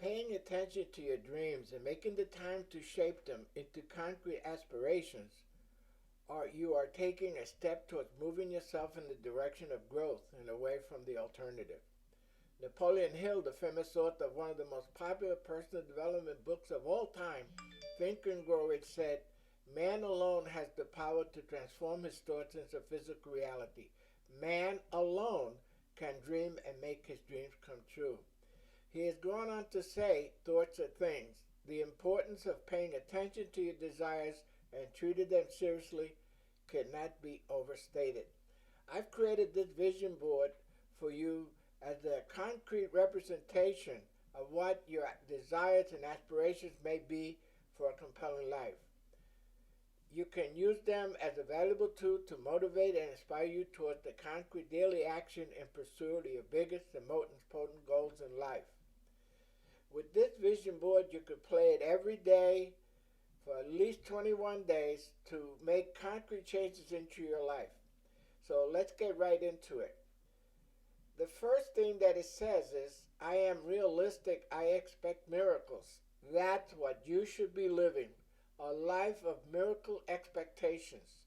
Paying attention to your dreams and making the time to shape them into concrete aspirations, or you are taking a step towards moving yourself in the direction of growth and away from the alternative. Napoleon Hill, the famous author of one of the most popular personal development books of all time, Think and Grow Rich, said, "Man alone has the power to transform his thoughts into physical reality. Man alone can dream and make his dreams come true." He has gone on to say, thoughts are things. The importance of paying attention to your desires and treating them seriously cannot be overstated. I've created this vision board for you as a concrete representation of what your desires and aspirations may be for a compelling life. You can use them as a valuable tool to motivate and inspire you towards the concrete daily action in pursuit of your biggest and most important goals in life. With this vision board, you could play it every day for at least 21 days to make concrete changes into your life. So let's get right into it. The first thing that it says is, I am realistic, I expect miracles. That's what you should be living, a life of miracle expectations.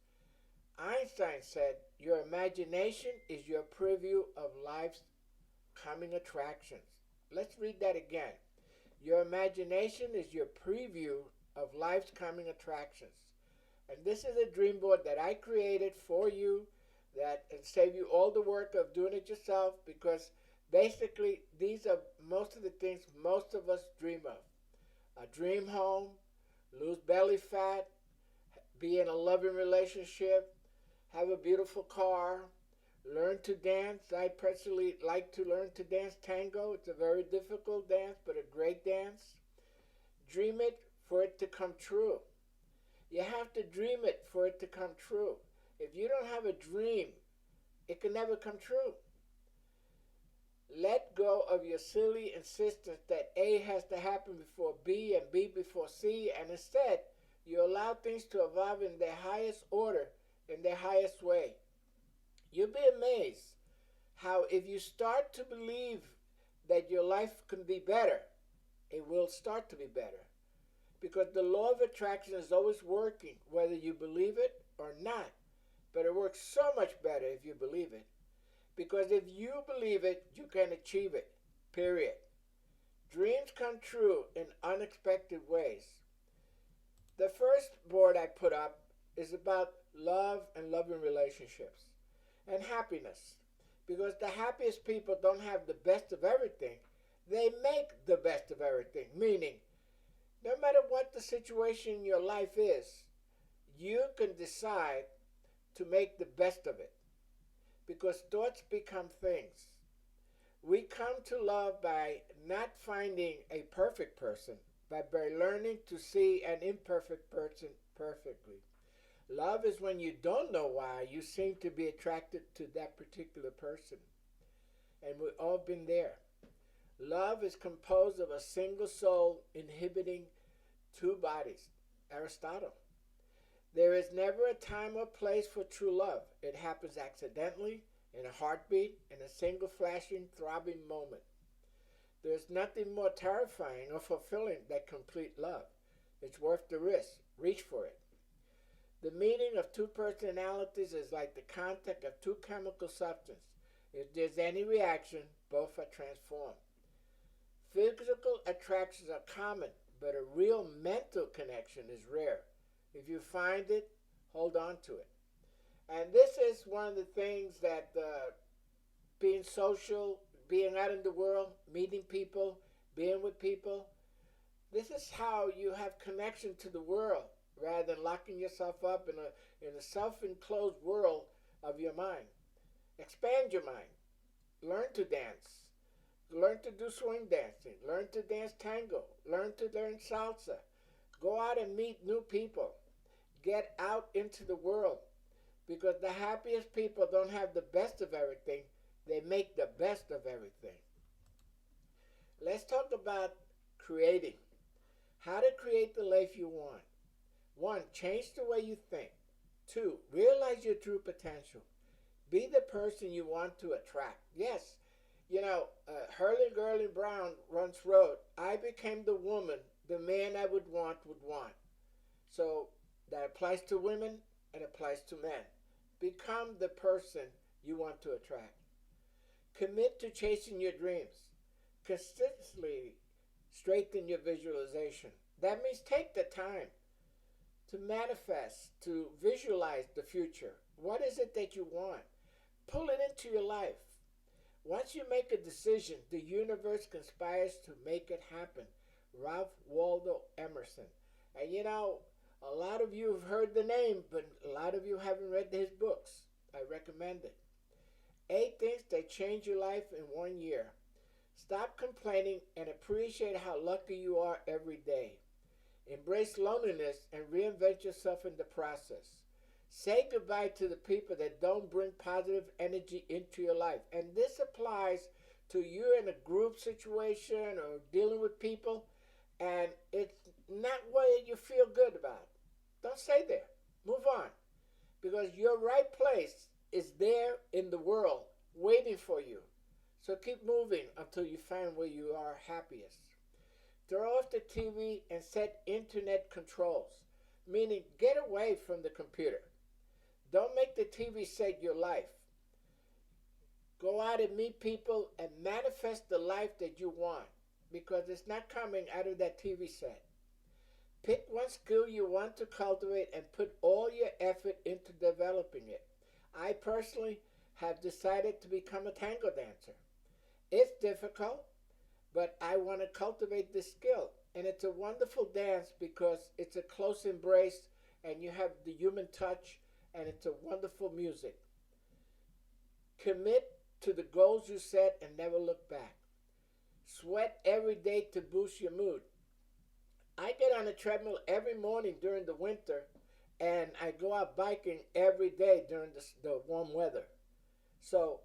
Einstein said, your imagination is your preview of life's coming attractions. Let's read that again. Your imagination is your preview of life's coming attractions. And this is a dream board that I created for you that will save you all the work of doing it yourself, because basically these are most of the things most of us dream of. A dream home, lose belly fat, be in a loving relationship, have a beautiful car, learn to dance. I personally like to learn to dance tango. It's a very difficult dance, but a great dance. Dream it for it to come true. You have to dream it for it to come true. If you don't have a dream, it can never come true. Let go of your silly insistence that A has to happen before B and B before C, and instead, you allow things to evolve in their highest order, in their highest way. You'll be amazed how if you start to believe that your life can be better, it will start to be better. Because the law of attraction is always working, whether you believe it or not. But it works so much better if you believe it. Because if you believe it, you can achieve it. Period. Dreams come true in unexpected ways. The first board I put up is about love and loving relationships and happiness. Because the happiest people don't have the best of everything. They make the best of everything. Meaning, no matter what the situation in your life is, you can decide to make the best of it. Because thoughts become things. We come to love by not finding a perfect person, but by learning to see an imperfect person perfectly. Love is when you don't know why you seem to be attracted to that particular person. And we've all been there. Love is composed of a single soul inhibiting two bodies. Aristotle. There is never a time or place for true love. It happens accidentally, in a heartbeat, in a single flashing, throbbing moment. There's nothing more terrifying or fulfilling than complete love. It's worth the risk. Reach for it. The meeting of two personalities is like the contact of two chemical substances. If there's any reaction, both are transformed. Physical attractions are common, but a real mental connection is rare. If you find it, hold on to it. And this is one of the things that being social, being out in the world, meeting people, being with people, this is how you have connection to the world rather than locking yourself up in a self-enclosed world of your mind. Expand your mind. Learn to dance. Learn to do swing dancing. Learn to dance tango. Learn salsa. Go out and meet new people. Get out into the world. Because the happiest people don't have the best of everything. They make the best of everything. Let's talk about creating. How to create the life you want. 1. Change the way you think. 2. Realize your true potential. Be the person you want to attract. Yes, Hurling Gurling Brown once wrote, I became the woman the man I would want would want. So that applies to women and applies to men. Become the person you want to attract. Commit to chasing your dreams. Consistently strengthen your visualization. That means take the time to manifest, to visualize the future. What is it that you want? Pull it into your life. Once you make a decision, the universe conspires to make it happen. Ralph Waldo Emerson. And you know, a lot of you have heard the name, but a lot of you haven't read his books. I recommend it. 8 things that change your life in 1 year. Stop complaining and appreciate how lucky you are every day. Embrace loneliness and reinvent yourself in the process. Say goodbye to the people that don't bring positive energy into your life. And this applies to you in a group situation or dealing with people, and it's not what you feel good about. Don't stay there. Move on. Because your right place is there in the world waiting for you. So keep moving until you find where you are happiest. Throw off the TV and set internet controls, meaning get away from the computer. Don't make the TV set your life. Go out and meet people and manifest the life that you want, because it's not coming out of that TV set. Pick one skill you want to cultivate and put all your effort into developing it. I personally have decided to become a tango dancer. It's difficult, but I want to cultivate this skill. And it's a wonderful dance because it's a close embrace and you have the human touch, and it's a wonderful music. Commit to the goals you set and never look back. Sweat every day to boost your mood. I get on a treadmill every morning during the winter, and I go out biking every day during the warm weather. So,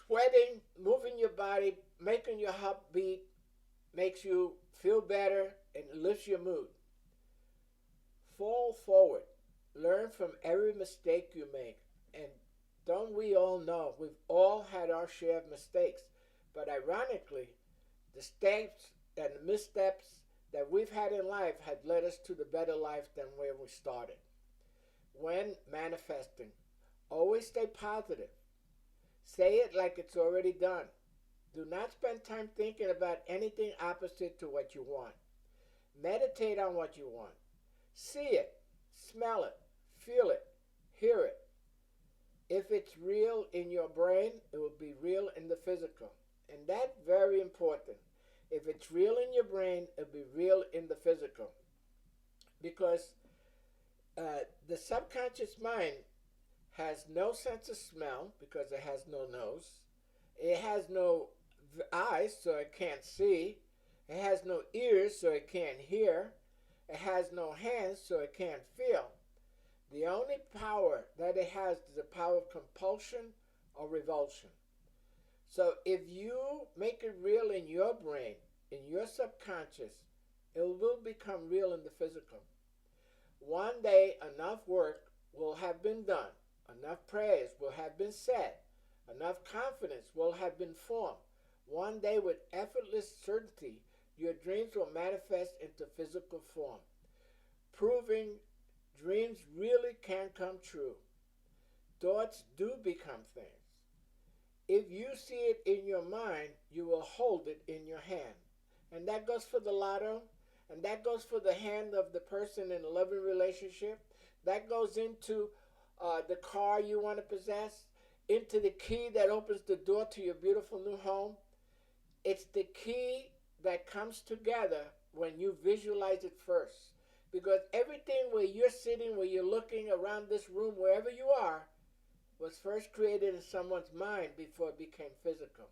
sweating, moving your body, making your heart beat, makes you feel better and lifts your mood. Fall forward. Learn from every mistake you make. And don't we all know, we've all had our share of mistakes. But ironically, the steps and the missteps that we've had in life have led us to the better life than where we started. When manifesting, always stay positive. Say it like it's already done. Do not spend time thinking about anything opposite to what you want. Meditate on what you want. See it, smell it, feel it, hear it. If it's real in your brain, it will be real in the physical. And that's very important. If it's real in your brain, it'll be real in the physical. Because the subconscious mind has no sense of smell because it has no nose. It has no eyes, so it can't see. It has no ears, so it can't hear. It has no hands, so it can't feel. The only power that it has is the power of compulsion or revulsion. So if you make it real in your brain, in your subconscious, it will become real in the physical. One day, enough work will have been done. Enough prayers will have been said. Enough confidence will have been formed. One day, with effortless certainty, your dreams will manifest into physical form, proving dreams really can come true. Thoughts do become things. If you see it in your mind, you will hold it in your hand. And that goes for the lotto, and that goes for the hand of the person in a loving relationship. That goes into the car you want to possess, into the key that opens the door to your beautiful new home. It's the key that comes together when you visualize it first. Because everything where you're sitting, where you're looking around this room, wherever you are, was first created in someone's mind before it became physical.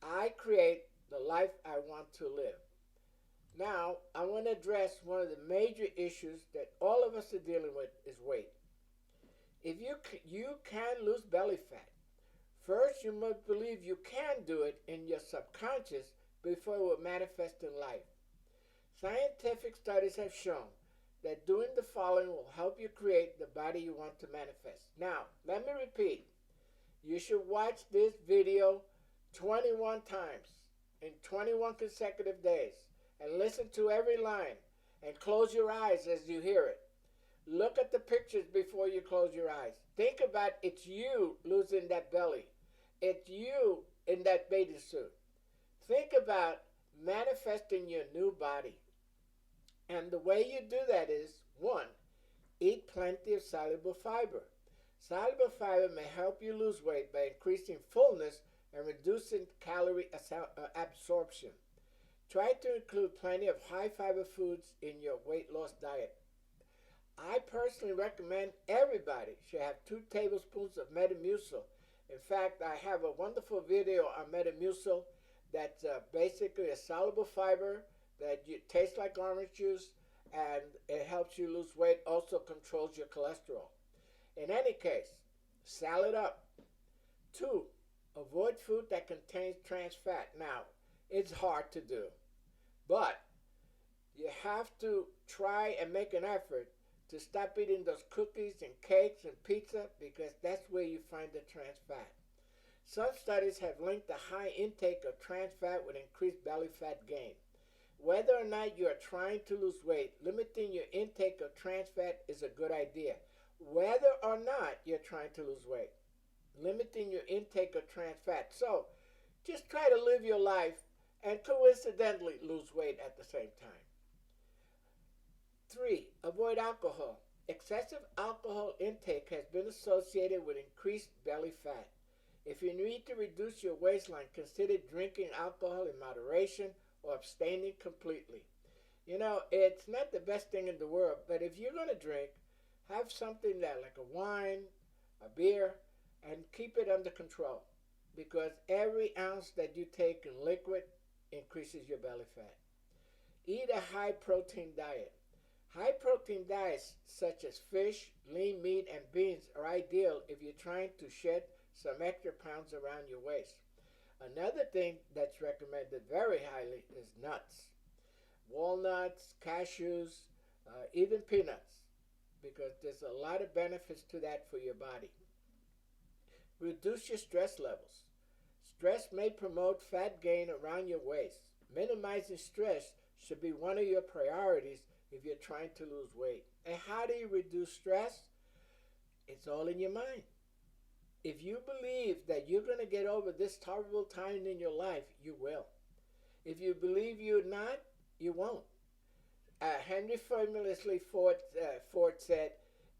I create the life I want to live. Now, I want to address one of the major issues that all of us are dealing with is weight. If you can lose belly fat, first you must believe you can do it in your subconscious before it will manifest in life. Scientific studies have shown that doing the following will help you create the body you want to manifest. Now, let me repeat. You should watch this video 21 times. in 21 consecutive days and listen to every line and close your eyes as you hear it. Look at the pictures before you close your eyes. Think about it's you losing that belly. It's you in that bathing suit. Think about manifesting your new body. And the way you do that is one, eat plenty of soluble fiber. Soluble fiber may help you lose weight by increasing fullness and reducing calorie absorption. Try to include plenty of high fiber foods in your weight loss diet. I personally recommend everybody should have 2 tablespoons of Metamucil. In fact, I have a wonderful video on Metamucil that's basically a soluble fiber that tastes like orange juice, and it helps you lose weight, also controls your cholesterol. In any case, salad up. 2, avoid food that contains trans fat. Now, it's hard to do, but you have to try and make an effort to stop eating those cookies and cakes and pizza, because that's where you find the trans fat. Some studies have linked the high intake of trans fat with increased belly fat gain. Whether or not you are trying to lose weight, limiting your intake of trans fat is a good idea. Whether or not you're trying to lose weight, limiting your intake of trans fat. So just try to live your life and coincidentally lose weight at the same time. 3, avoid alcohol. Excessive alcohol intake has been associated with increased belly fat. If you need to reduce your waistline, consider drinking alcohol in moderation or abstaining completely. You know, it's not the best thing in the world, but if you're going to drink, have something that like a wine, a beer, and keep it under control, because every ounce that you take in liquid increases your belly fat. Eat a high protein diet. High protein diets such as fish, lean meat, and beans are ideal if you're trying to shed some extra pounds around your waist. Another thing that's recommended very highly is nuts. Walnuts, cashews, even peanuts, because there's a lot of benefits to that for your body. Reduce your stress levels. Stress may promote fat gain around your waist. Minimizing stress should be one of your priorities if you're trying to lose weight. And how do you reduce stress? It's all in your mind. If you believe that you're going to get over this terrible time in your life, you will. If you believe you're not, you won't. Henry famously Ford said,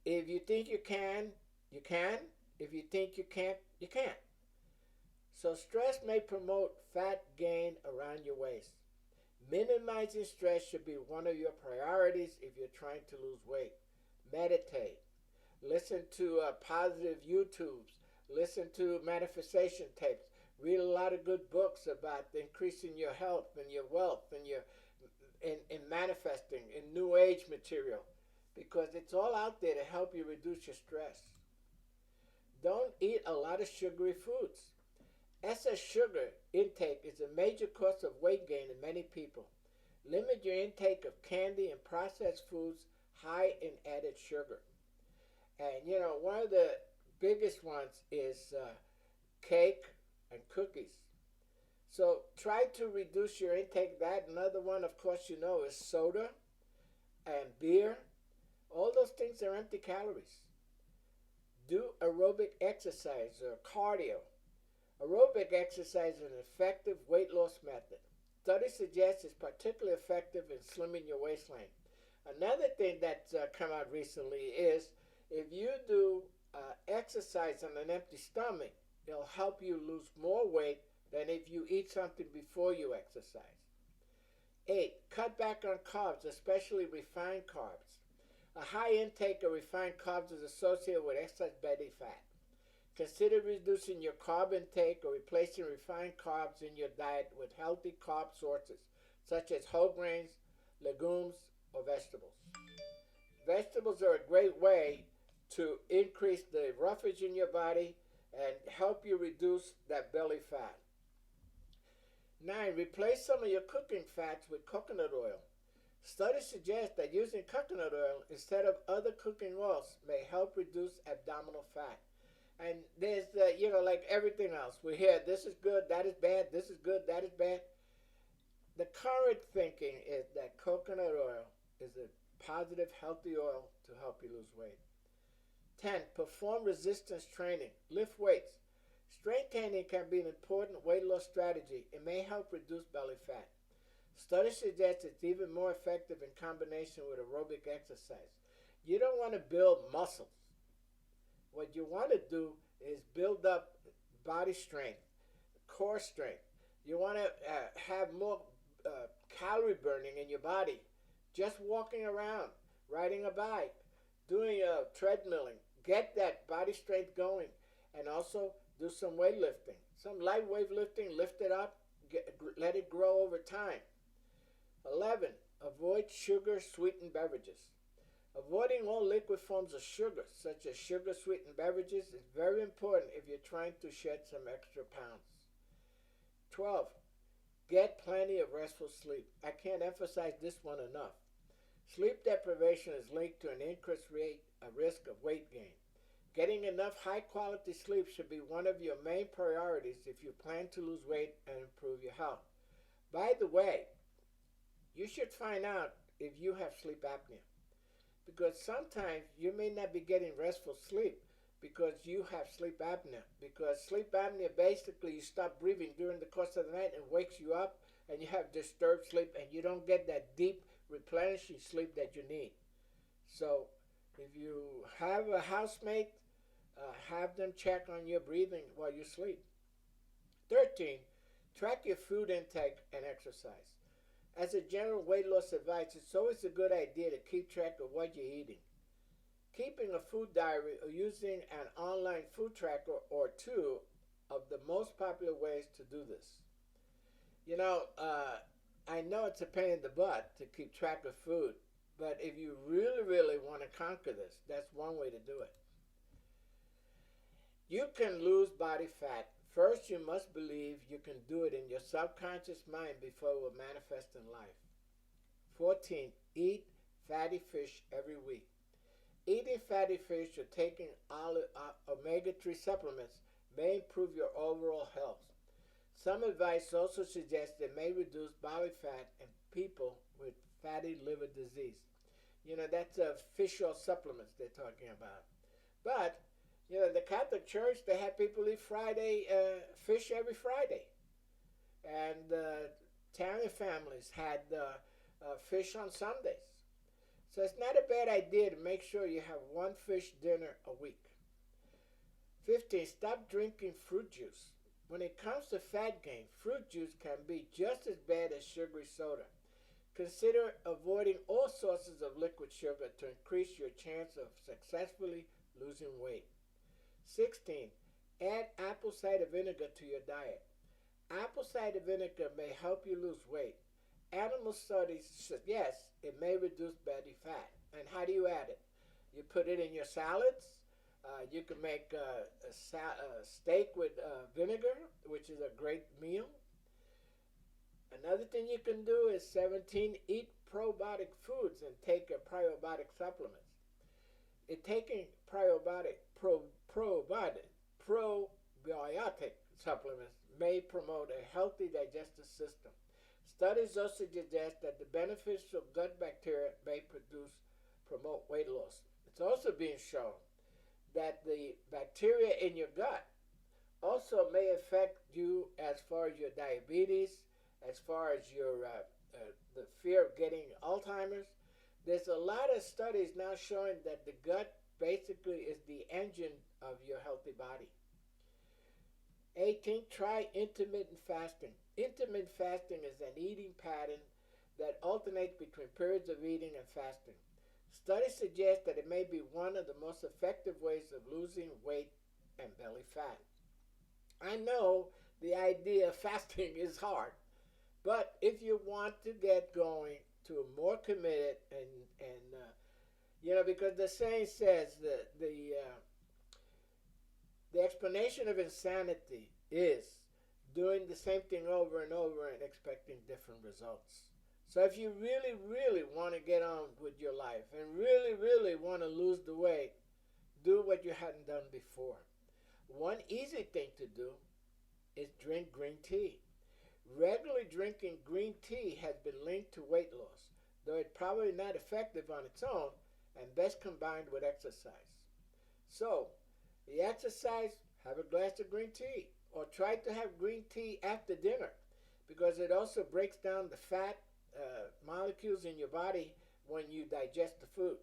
if you think you can, you can. If you think you can't, you can't. So stress may promote fat gain around your waist. Minimizing stress should be one of your priorities if you're trying to lose weight. Meditate. Listen to positive YouTubes. Listen to manifestation tapes. Read a lot of good books about increasing your health and your wealth and in manifesting, in new age material, because it's all out there to help you reduce your stress. Don't eat a lot of sugary foods. Excess sugar intake is a major cause of weight gain in many people. Limit your intake of candy and processed foods high in added sugar. And you know, one of the biggest ones is cake and cookies. So try to reduce your intake of that. Another one, of course, you know, is soda and beer. All those things are empty calories. Do aerobic exercise or cardio. Aerobic exercise is an effective weight loss method. Studies suggest it's particularly effective in slimming your waistline. Another thing that's come out recently is if you do exercise on an empty stomach, it'll help you lose more weight than if you eat something before you exercise. 8. Cut back on carbs, especially refined carbs. A high intake of refined carbs is associated with excess belly fat. Consider reducing your carb intake or replacing refined carbs in your diet with healthy carb sources, such as whole grains, legumes, or vegetables. Vegetables are a great way to increase the roughage in your body and help you reduce that belly fat. 9. Replace some of your cooking fats with coconut oil. Studies suggest that using coconut oil instead of other cooking oils may help reduce abdominal fat. And there's, like everything else, we hear this is good, that is bad, this is good, that is bad. The current thinking is that coconut oil is a positive, healthy oil to help you lose weight. 10. Perform resistance training. Lift weights. Strength training can be an important weight loss strategy. It may help reduce belly fat. Studies suggest it's even more effective in combination with aerobic exercise. You don't want to build muscles. What you want to do is build up body strength, core strength. You want to have more calorie burning in your body. Just walking around, riding a bike, doing treadmilling. Get that body strength going. And also do some weightlifting. Some light weightlifting, lift it up, let it grow over time. 11. Avoid sugar-sweetened beverages. Avoiding all liquid forms of sugar, such as sugar-sweetened beverages, is very important if you're trying to shed some extra pounds. 12. Get plenty of restful sleep. I can't emphasize this one enough. Sleep deprivation is linked to an increased risk of weight gain. Getting enough high-quality sleep should be one of your main priorities if you plan to lose weight and improve your health. By the way, you should find out if you have sleep apnea, because sometimes you may not be getting restful sleep because you have sleep apnea. Because sleep apnea, basically you stop breathing during the course of the night and wakes you up, and you have disturbed sleep and you don't get that deep replenishing sleep that you need. So if you have a housemate, have them check on your breathing while you sleep. 13. Track your food intake and exercise. As a general weight loss advice, it's always a good idea to keep track of what you're eating. Keeping a food diary or using an online food tracker or two of the most popular ways to do this. You know, I know it's a pain in the butt to keep track of food, but if you really, really want to conquer this, that's one way to do it. You can lose body fat. First, you must believe you can do it in your subconscious mind before it will manifest in life. 14. Eat fatty fish every week. Eating fatty fish or taking omega-3 supplements may improve your overall health. Some advice also suggests it may reduce body fat in people with fatty liver disease. You know, that's fish oil supplements they're talking about. But you know, the Catholic Church, they have people eat fish every Friday. And Italian families had fish on Sundays. So it's not a bad idea to make sure you have one fish dinner a week. 15. Stop drinking fruit juice. When it comes to fat gain, fruit juice can be just as bad as sugary soda. Consider avoiding all sources of liquid sugar to increase your chance of successfully losing weight. 16. Add apple cider vinegar to your diet. Apple cider vinegar may help you lose weight. Animal studies suggest it may reduce body fat. And how do you add it? You put it in your salads. You can make a steak with vinegar, which is a great meal. Another thing you can do is 17. Eat probiotic foods and take probiotic supplements. Taking probiotic supplements may promote a healthy digestive system. Studies also suggest that the beneficial gut bacteria may promote weight loss. It's also being shown that the bacteria in your gut also may affect you as far as your diabetes, as far as your the fear of getting Alzheimer's. There's a lot of studies now showing that the gut basically is the engine of your healthy body. 18. Try intermittent fasting. Intermittent fasting is an eating pattern that alternates between periods of eating and fasting. Studies suggest that it may be one of the most effective ways of losing weight and belly fat. I know the idea of fasting is hard, but if you want to get going to a more committed and you know, because the saying says that the explanation of insanity is doing the same thing over and over and expecting different results. So if you really, really want to get on with your life and really, really want to lose the weight, do what you hadn't done before. One easy thing to do is drink green tea. Regularly drinking green tea has been linked to weight loss, though it's probably not effective on its own and best combined with exercise. So, the exercise, have a glass of green tea, or try to have green tea after dinner because it also breaks down the fat molecules in your body when you digest the food.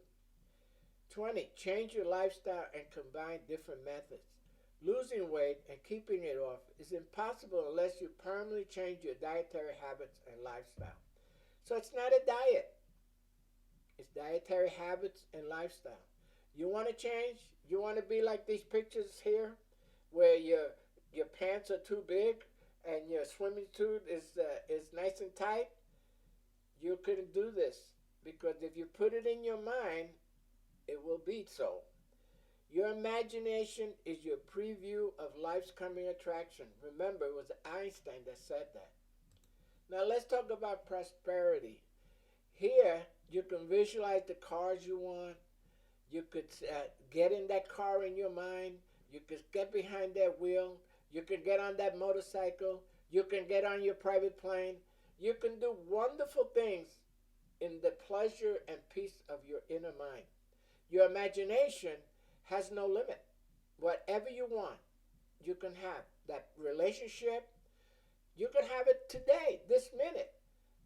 20. Change your lifestyle and combine different methods. Losing weight and keeping it off is impossible unless you permanently change your dietary habits and lifestyle. So it's not a diet, it's dietary habits and lifestyle. You want to change? You want to be like these pictures here where your pants are too big and your swimming suit is nice and tight? You couldn't do this because if you put it in your mind, it will be so. Your imagination is your preview of life's coming attraction. Remember, it was Einstein that said that. Now let's talk about prosperity. Here, you can visualize the cars you want. You could get in that car in your mind. You could get behind that wheel. You can get on that motorcycle. You can get on your private plane. You can do wonderful things in the pleasure and peace of your inner mind. Your imagination has no limit. Whatever you want, you can have. That relationship, you can have it today, this minute.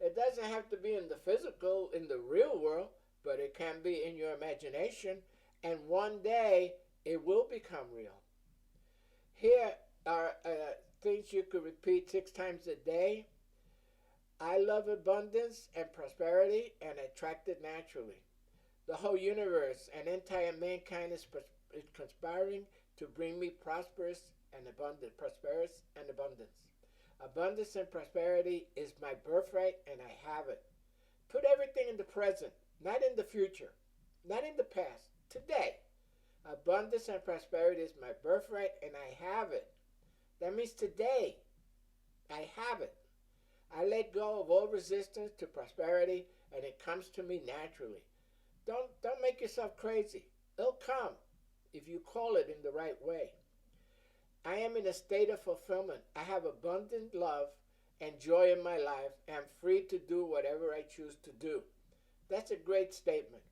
It doesn't have to be in the physical, in the real world, but it can be in your imagination, and one day it will become real. Here are things you could repeat 6 times a day. I love abundance and prosperity and attract it naturally. The whole universe and entire mankind is conspiring to bring me prosperous and abundant, prosperous and abundance. Abundance and prosperity is my birthright and I have it. Put everything in the present, not in the future, not in the past, today. Abundance and prosperity is my birthright and I have it. That means today, I have it. I let go of all resistance to prosperity and it comes to me naturally. Don't make yourself crazy. It'll come if you call it in the right way. I am in a state of fulfillment. I have abundant love and joy in my life and I'm free to do whatever I choose to do. That's a great statement.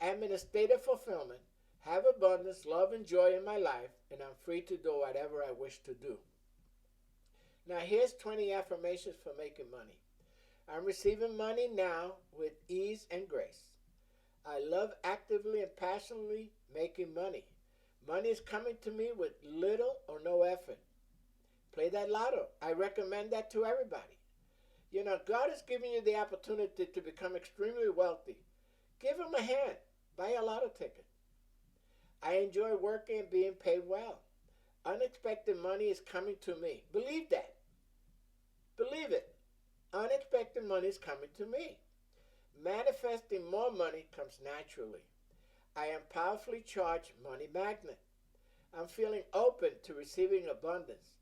I am in a state of fulfillment, have abundance, love, and joy in my life, and I'm free to do whatever I wish to do. Now here's 20 affirmations for making money. I'm receiving money now with ease and grace. I love actively and passionately making money. Money is coming to me with little or no effort. Play that lotto. I recommend that to everybody. You know, God has given you the opportunity to become extremely wealthy. Give him a hand. Buy a lotto ticket. I enjoy working and being paid well. Unexpected money is coming to me. Believe that. Believe it. Unexpected money is coming to me. Manifesting more money comes naturally. I am powerfully charged money magnet. I'm feeling open to receiving abundance.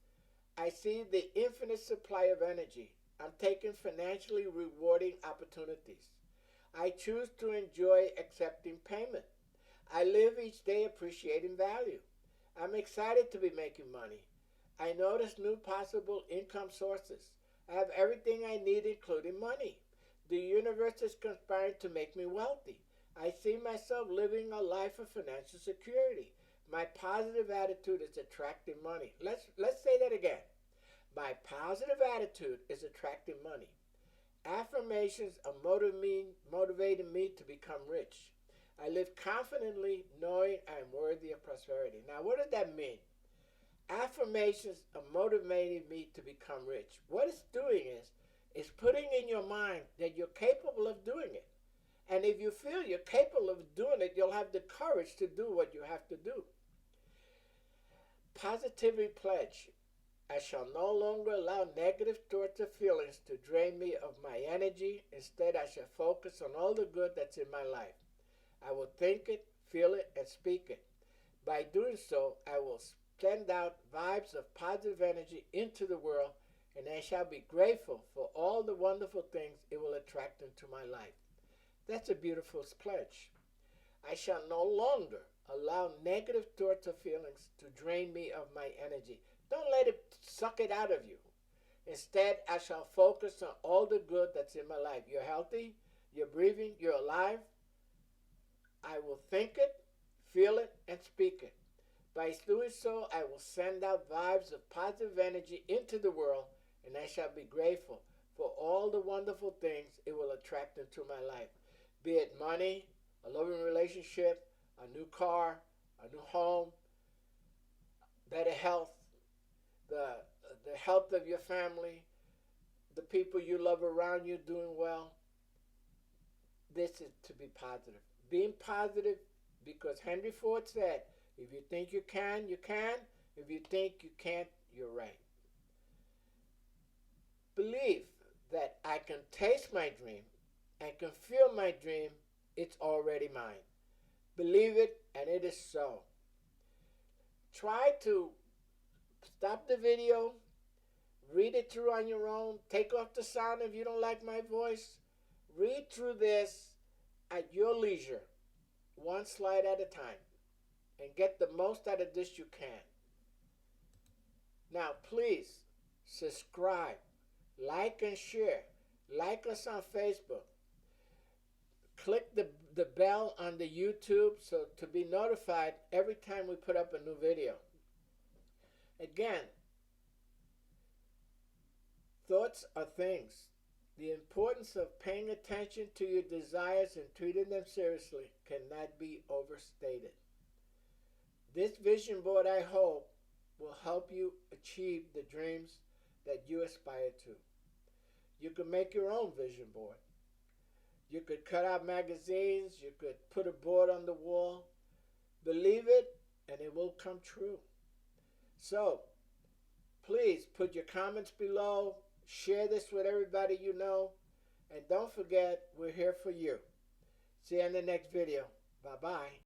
I see the infinite supply of energy. I'm taking financially rewarding opportunities. I choose to enjoy accepting payment. I live each day appreciating value. I'm excited to be making money. I notice new possible income sources. I have everything I need, including money. The universe is conspiring to make me wealthy. I see myself living a life of financial security. My positive attitude is attracting money. Let's say that again. My positive attitude is attracting money. Affirmations are motivating me to become rich. I live confidently knowing I am worthy of prosperity. Now, what does that mean? Affirmations are motivating me to become rich. What it's doing is putting in your mind that you're capable of doing it. And if you feel you're capable of doing it, you'll have the courage to do what you have to do. Positively pledge. I shall no longer allow negative thoughts or feelings to drain me of my energy. Instead, I shall focus on all the good that's in my life. I will think it, feel it, and speak it. By doing so, I will send out vibes of positive energy into the world, and I shall be grateful for all the wonderful things it will attract into my life. That's a beautiful pledge. I shall no longer allow negative thoughts or feelings to drain me of my energy. Don't let it suck it out of you. Instead, I shall focus on all the good that's in my life. You're healthy, you're breathing, you're alive. I will think it, feel it, and speak it. By doing so, I will send out vibes of positive energy into the world, and I shall be grateful for all the wonderful things it will attract into my life. Be it money, a loving relationship, a new car, a new home, better health, the, the health of your family, the people you love around you doing well. This is to be positive. Being positive because Henry Ford said, if you think you can, you can. If you think you can't, you're right. Believe that I can taste my dream and can feel my dream. It's already mine. Believe it, and it is so. Try to stop the video, read it through on your own, take off the sound if you don't like my voice. Read through this at your leisure, one slide at a time, and get the most out of this you can. Now, please subscribe, like, and share. Like us on Facebook. Click the bell on the YouTube so to be notified every time we put up a new video. Again, thoughts are things. The importance of paying attention to your desires and treating them seriously cannot be overstated. This vision board, I hope, will help you achieve the dreams that you aspire to. You can make your own vision board. You could cut out magazines. You could put a board on the wall. Believe it, and it will come true. So, please put your comments below. Share this with everybody you know. And don't forget, we're here for you. See you in the next video. Bye-bye.